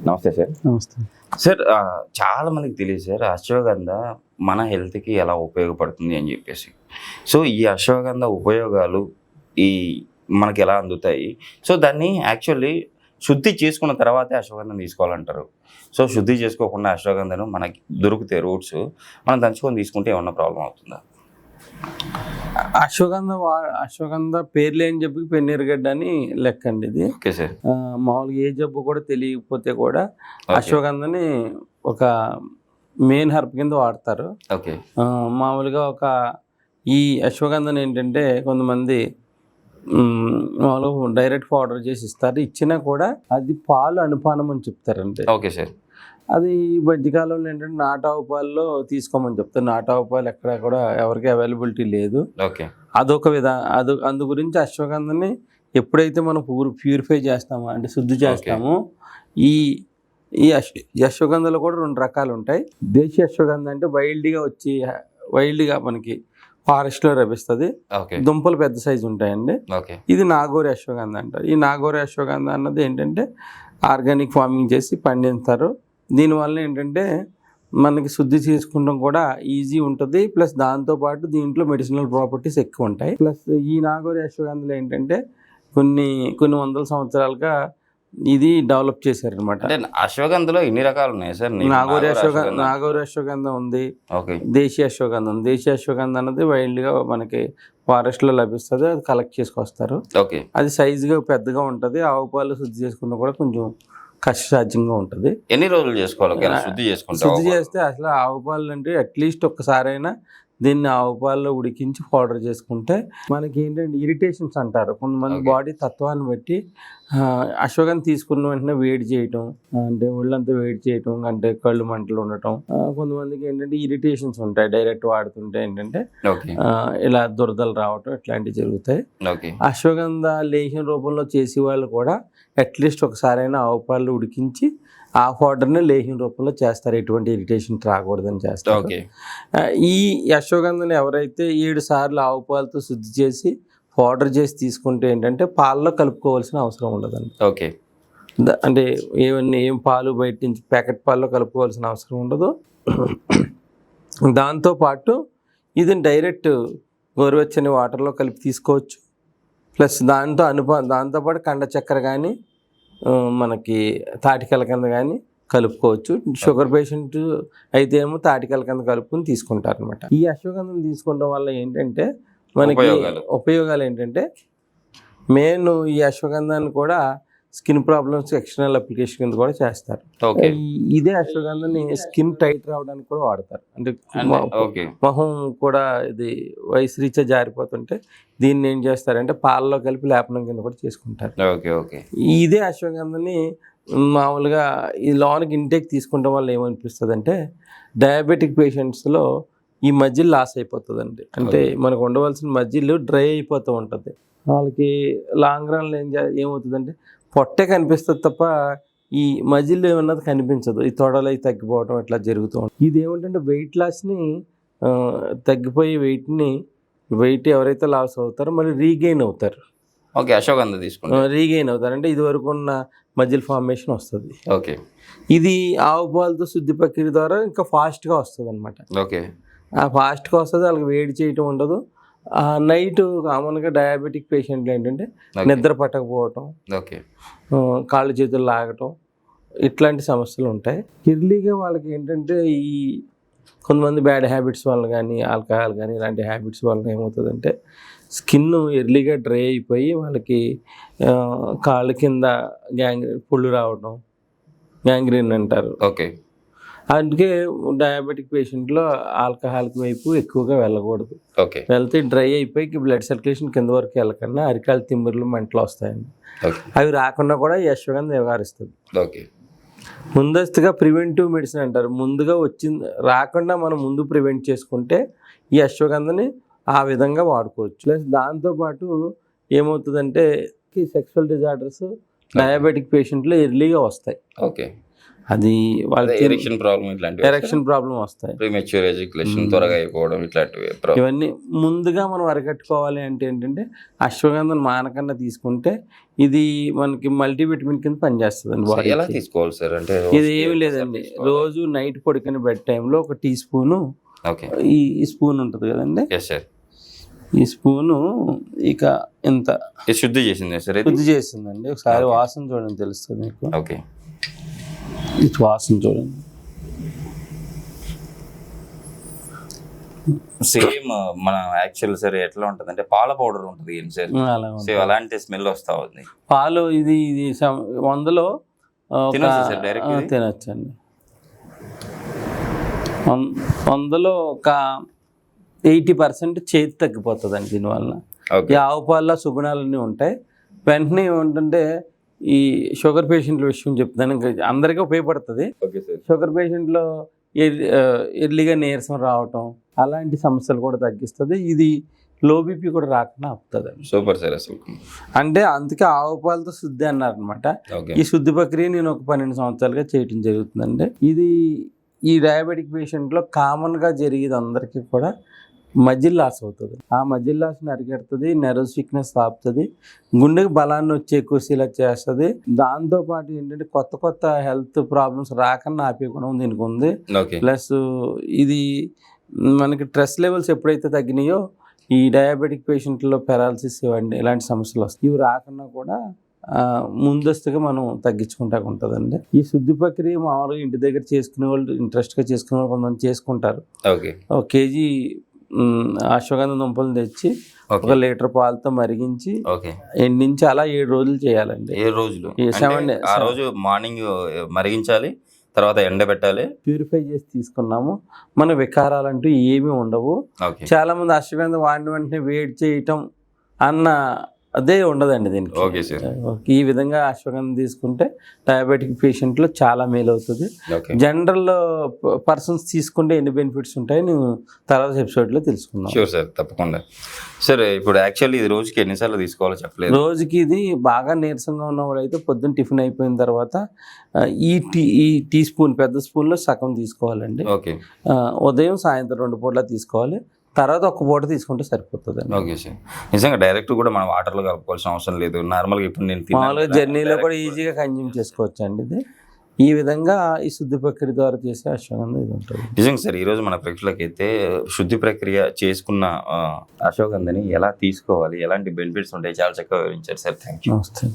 నమస్తే సార్. నమస్తే. సార్ చాలా మందికి తెలియదు సార్ అశ్వగంధ మన హెల్త్కి ఎలా ఉపయోగపడుతుంది అని చెప్పేసి. సో ఈ అశ్వగంధ ఉపయోగాలు ఈ మనకి ఎలా అందుతాయి? సో దాన్ని యాక్చువల్లీ శుద్ధి చేసుకున్న తర్వాతే అశ్వగంధం తీసుకోవాలంటారు. సో శుద్ధి చేసుకోకుండా అశ్వగంధను మనకి దొరికితే రూట్స్ మనం దంచుకొని తీసుకుంటే ఏమన్నా ప్రాబ్లం అవుతుందా? అశ్వగంధ పేర్లు ఏం చెప్పి పెన్నీరుగడ్డ అని లెక్క అండి ఇది. Okay sir. మామూలుగా ఏ జబ్బు కూడా తెలియకపోతే కూడా అశ్వగంధని ఒక మెయిన్ హర్బ్ కింద వాడతారు. ఓకే. మామూలుగా ఈ అశ్వగంధని ఏంటంటే కొంతమంది మామూలుగా డైరెక్ట్ పౌడర్ చేసి ఇస్తారు. ఇచ్చినా కూడా అది పాలు అనుపానం అని చెప్తారంటే. Okay sir. అది ఈ మధ్యకాలంలో ఏంటంటే నాటావు పాలలో తీసుకోమని చెప్తారు. నాటావు పాలు ఎక్కడ కూడా ఎవరికి అవైలబిలిటీ లేదు. ఓకే. అదొక అందు గురించి అశ్వగంధని ఎప్పుడైతే మనం ప్యూరిఫై చేస్తామో అంటే శుద్ధి చేస్తామో ఈ అశ్వగంధలో కూడా 2 రకాలు ఉంటాయి. దేశీయ అశ్వగంధ అంటే వైల్డ్గా మనకి ఫారెస్ట్లో లభిస్తుంది. దుంపలు పెద్ద సైజు ఉంటాయండి. ఇది నాగోరి అశ్వగంధ అంటారు. ఈ నాగోరి అశ్వగంధ అన్నది ఏంటంటే ఆర్గానిక్ ఫార్మింగ్ చేసి పండిస్తారు. దీనివల్ల ఏంటంటే మనకి శుద్ధి చేసుకుంటాం కూడా ఈజీ ఉంటుంది. ప్లస్ దాంతోపాటు దీంట్లో మెడిసినల్ ప్రాపర్టీస్ ఎక్కువ ఉంటాయి. ప్లస్ ఈ నాగోరి అశ్వగంధలో ఏంటంటే కొన్ని వందల సంవత్సరాలుగా ఇది డెవలప్ చేశారనమాట. అశ్వగంధలో ఎన్ని రకాలు ఉన్నాయి సార్? నాగోరి అశ్వగంధ ఉంది, దేశీయ అశ్వగంధ ఉంది. దేశీయ అశ్వగంధ అన్నది వైల్డ్గా మనకి ఫారెస్ట్లో లభిస్తుంది. అది కలెక్ట్ చేసుకొస్తారు. అది సైజుగా పెద్దగా ఉంటుంది. ఆవు పాలు శుద్ధి చేసుకున్నా కూడా కొంచెం కష్టసాధ్యంగా ఉంటుంది. ఎన్ని రోజులు చేసుకోవాలి శుద్ధి చేస్తే? అసలు ఆవు పాలు అంటే అట్లీస్ట్ ఒక్కసారైనా దీన్ని ఆవు పాలలో ఉడికించి పౌడర్ చేసుకుంటే మనకి ఏంటంటే ఇరిటేషన్స్ అంటారు. కొంతమంది బాడీ తత్వాన్ని బట్టి అశ్వగంధ తీసుకున్న వెంటనే వేడి చేయటం, అంటే ఒళ్ళంతా వేడి చేయటం, అంటే కళ్ళు మంటలు ఉండటం. కొంతమందికి ఏంటంటే ఇరిటేషన్స్ ఉంటాయి. డైరెక్ట్ వాడుతుంటే ఏంటంటే ఇలా దురదలు రావటం ఇట్లాంటివి జరుగుతాయి. అశ్వగంధ లేహ్యం రూపంలో చేసే వాళ్ళు కూడా అట్లీస్ట్ ఒకసారైనా ఆవు పాలు ఉడికించి ఆ పౌడర్ని లేహ్యం రూపంలో చేస్తారు. ఎటువంటి ఇరిటేషన్ రాకూడదని చేస్తారు. ఈ అశ్వగంధని ఎవరైతే 7 సార్లు ఆవు పాలతో శుద్ధి చేసి పౌడర్ చేసి తీసుకుంటే ఏంటంటే పాలలో కలుపుకోవాల్సిన అవసరం ఉండదండి. ఓకే. అంటే ఏం పాలు బయట నుంచి ప్యాకెట్ పాలలో కలుపుకోవాల్సిన అవసరం ఉండదు. దాంతోపాటు ఇది డైరెక్ట్ గోరువెచ్చని వాటర్లో కలిపి తీసుకోవచ్చు. ప్లస్ దాంతోపాటు కండ చక్కెర కానీ మనకి తాటికల కింద కానీ కలుపుకోవచ్చు. షుగర్ పేషెంట్ అయితే ఏమో తాటికల కింద కలుపుకొని తీసుకుంటారు అనమాట. ఈ అశ్వగంధం తీసుకోవడం వల్ల ఏంటంటే మనకి ఉపయోగాలు ఏంటంటే మెయిన్ ఈ అశ్వగంధాన్ని కూడా స్కిన్ ప్రాబ్లమ్స్ ఎక్స్టర్నల్ అప్లికేషన్ కింద కూడా చేస్తారు. ఇదే అశ్వగంధాన్ని స్కిన్ టైట్ రావడానికి కూడా వాడతారు. అంటే మొహం కూడా ఇది వయసు రీత్యా జారిపోతుంటే దీన్ని ఏం చేస్తారంటే పాలలో కలిపి లేపనం కింద కూడా చేసుకుంటారు. ఇదే అశ్వగంధాన్ని మామూలుగా ఈ లోనికి ఇంటేక్ తీసుకుంటాం వల్ల ఏమనిపిస్తుంది అంటే డయాబెటిక్ పేషెంట్స్లో ఈ మజిల్ లాస్ అయిపోతుందండి. అంటే మనకు ఉండవలసిన మజిల్ డ్రై అయిపోతూ ఉంటుంది. వాళ్ళకి లాంగ్ రన్లో ఏమవుతుందంటే పొట్టే కనిపిస్తుంది తప్ప ఈ మజిల్ ఏమన్నది కనిపించదు. ఈ తొడలు అవి తగ్గిపోవడం ఇట్లా జరుగుతూ ఉంటుంది. ఇది ఏమిటంటే వెయిట్ లాస్ని తగ్గిపోయే వెయిట్ ఎవరైతే లాస్ అవుతారో మళ్ళీ రీగెయిన్ అవుతారు. అశ్వగంధ రీగెయిన్ అవుతారు. అంటే ఇది వరకు ఉన్న మజిల్ ఫార్మేషన్ వస్తుంది. ఇది ఆవు పాలతో శుద్ధి ప్రక్రియ ద్వారా ఇంకా ఫాస్ట్గా వస్తుంది అనమాట. ఫాస్ట్గా వస్తుంది. వాళ్ళకి వేడి చేయటం ఉండదు. నైట్ కామన్గా డయాబెటిక్ పేషెంట్లు ఏంటంటే నిద్ర పట్టకపోవటం, కాళ్ళు చేతులు లాగటం ఇట్లాంటి సమస్యలు ఉంటాయి. ఎర్లీగా వాళ్ళకి ఏంటంటే ఈ కొంతమంది బ్యాడ్ హ్యాబిట్స్ వల్ల కానీ ఆల్కహాల్ కానీ ఇలాంటి హ్యాబిట్స్ వల్ల ఏమవుతుందంటే స్కిన్ ఎర్లీగా డ్రై అయిపోయి వాళ్ళకి కాళ్ళ కింద పుళ్ళు రావటం, గ్యాంగ్రీన్ అంటారు. అందుకే డయాబెటిక్ పేషెంట్లో ఆల్కహాల్ వైపు ఎక్కువగా వెళ్ళకూడదు. వెళ్తే డ్రై అయిపోయి బ్లడ్ సర్క్యులేషన్ కింద వరకు వెళ్ళకుండా అరికాల తిమ్మిర్లు మంటలు వస్తాయండి. అవి రాకుండా కూడా ఈ అశ్వగంధ నివారిస్తుంది. ముందస్తుగా ప్రివెంటివ్ మెడిసిన్ అంటారు. ముందుగా రాకుండా మనం ముందు ప్రివెంట్ చేసుకుంటే ఈ అశ్వగంధని ఆ విధంగా వాడుకోవచ్చు. ప్లస్ దాంతోపాటు ఏమవుతుందంటే సెక్సువల్ డిజార్డర్స్ డయాబెటిక్ పేషెంట్లో ఎర్లీగా వస్తాయి. అది వాళ్ళకి ఎరెక్షన్ ప్రాబ్లం ఇట్లాంటివి ఎరెక్షన్ ప్రాబ్లం వస్తాయి. ప్రీమెచ్యూర్ ఎడ్యుకేషన్ త్వరగా అయిపోవడం ఇట్లాంటివి ఇవన్నీ ముందుగా మనం అరికట్టుకోవాలి అంటే ఏంటంటే అశ్వగంధం మానకన్నా తీసుకుంటే ఇది మనకి మల్టీవిటమిన్ కింద పనిచేస్తుంది బాడీ. ఎలా తీసుకోవాలి సార్? అంటే ఇది ఏమి లేదండి, రోజు నైట్ పడుకునే బెడ్ టైంలో ఒక టీ స్పూను, ఓకే ఈ స్పూన్ ఉంటుంది కదండి, ఎస్ సార్, ఈ స్పూను ఇక ఇంత ఇది శుద్ధి చేసింది సార్, ఇది శుద్ధి చేసిందండి. ఒకసారి వాసన చూడండి తెలుస్తుంది మీకు. ఓకే, ఇది వాసన చూడండి. సేమ్ మన యాక్చువల్ సార్ ఎట్లా ఉంటుంది అంటే పాల పౌడర్ ఉంటుంది ఏం సార్, అలా ఉంటుంది. సేమ్ అలాంటి స్మెల్ వస్తా ఉంది. పాలు ఇది 100లో తినొచ్చా సార్ డైరెక్ట్ ఇది? తినొచ్చండి. 100లో ఒక 80% చేతి తగ్గిపోతుందండి దీనివల్ల. ఓకే, ఈ ఆవు పాలలో సుగుణాలన్నీ ఉంటాయి. వెంటనే ఏమంటుంటే ఈ షుగర్ పేషెంట్ల విషయం చెప్తాను, ఇంకా అందరికీ ఉపయోగపడుతుంది. ఓకే సార్, షుగర్ పేషెంట్లో ఎర్లీగా నీరసం రావటం అలాంటి సమస్యలు కూడా తగ్గిస్తుంది. ఇది లో బీపీ కూడా రాకుండా ఆపుతుందండి. సూపర్ సార్ అసలు. అంటే అందుకే ఆవు పాలతో శుద్ధి అన్నారనమాట. ఓకే, ఈ శుద్ధి ప్రక్రియ నేను ఒక 12 సంవత్సరాలుగా చేయటం జరుగుతుందండి. ఇది ఈ డయాబెటిక్ పేషెంట్లో కామన్గా జరిగేది అందరికీ కూడా మజిల్ లాస్ అవుతుంది. ఆ మజిల్ లాస్ని అరికెడుతుంది, నెర్వ్ వీక్నెస్ ఆపుతుంది, గుండెకి బలాన్ని వచ్చి ఎక్కువ చేస్తుంది. దాంతోపాటు ఏంటంటే కొత్త కొత్త హెల్త్ ప్రాబ్లమ్స్ రాకుండా ఆపే గుణం దీనికి ఉంది. ఓకే, ప్లస్ ఇది మనకి స్ట్రెస్ లెవెల్స్ ఎప్పుడైతే తగ్గినాయో ఈ డయాబెటిక్ పేషెంట్లో పెరాలసిస్ ఇవ్వండి ఇలాంటి సమస్యలు వస్తాయి. ఇవి రాకుండా కూడా ముందస్తుగా మనం తగ్గించుకుంటా ఉంటుందండి. ఈ శుద్ధి ప్రక్రియ మామూలుగా ఇంటి దగ్గర చేసుకునే వాళ్ళు, ఇంట్రెస్ట్గా చేసుకునే వాళ్ళు కొంతమంది చేసుకుంటారు. ఓకే, 1 కేజీ అశ్వగంధ దుంపలు తెచ్చి 1 లీటర్ పాలతో మరిగించి ఓకే, ఎండించి అలా 7 రోజులు చేయాలండి. 7 రోజులు? ఈ 7 days. ఆ రోజు మార్నింగ్ మరిగించాలి, తర్వాత ఎండబెట్టాలి, ప్యూరిఫై చేసి తీసుకున్నాము. మన వికారాలంటూ ఏమీ ఉండవు. ఓకే, చాలా మంది అశ్వగంధ వాడిన వెంటనే వేడి చేయటం అన్న అదే ఉండదండి దీనికి. ఓకే సార్, ఈ విధంగా అశ్వగంధ తీసుకుంటే డయాబెటిక్ పేషెంట్లో చాలా మేలు అవుతుంది. ఓకే, జనరల్ పర్సన్స్ తీసుకుంటే ఎన్ని బెనిఫిట్స్ ఉంటాయో నేను తర్వాత ఎపిసోడ్లో తెలుసుకున్నాను. షూర్ సార్, తప్పకుండా సార్. ఇప్పుడు యాక్చువల్లీ ఇది రోజుకి ఎన్నిసార్లు తీసుకోవాలో చెప్పలేదు. రోజుకి ఇది బాగా నీరసంగా ఉన్నవాడు అయితే పొద్దున్న టిఫిన్ అయిపోయిన తర్వాత ఈ టీ స్పూన్, పెద్ద స్పూన్లో సగం తీసుకోవాలండి. ఓకే, ఉదయం సాయంత్రం 2 పూటలా తీసుకోవాలి. తర్వాత 1 పూట తీసుకుంటే సరిపోతుందండి. Okay sir. నిజంగా డైరెక్ట్ కూడా మనం వాటర్లో కలుపుకోవాల్సిన అవసరం లేదు. నార్మల్గా ఇప్పుడు నేను మామూలుగా జర్నీలో కూడా ఈజీగా కన్జ్యూమ్ చేసుకోవచ్చు అండి. ఇది ఈ విధంగా ఈ శుద్ధి ప్రక్రియ ద్వారా చేసే అశ్వగంధ ఇది ఉంటుంది. నిజంగా సార్, ఈరోజు మన ప్రేక్షకులకైతే శుద్ధి ప్రక్రియ చేసుకున్న అశ్వగంధని ఎలా తీసుకోవాలి, ఎలాంటి బెనిఫిట్స్ ఉంటాయి చాలా చక్కగా వివరించారు సార్. Thank you. నమస్తే.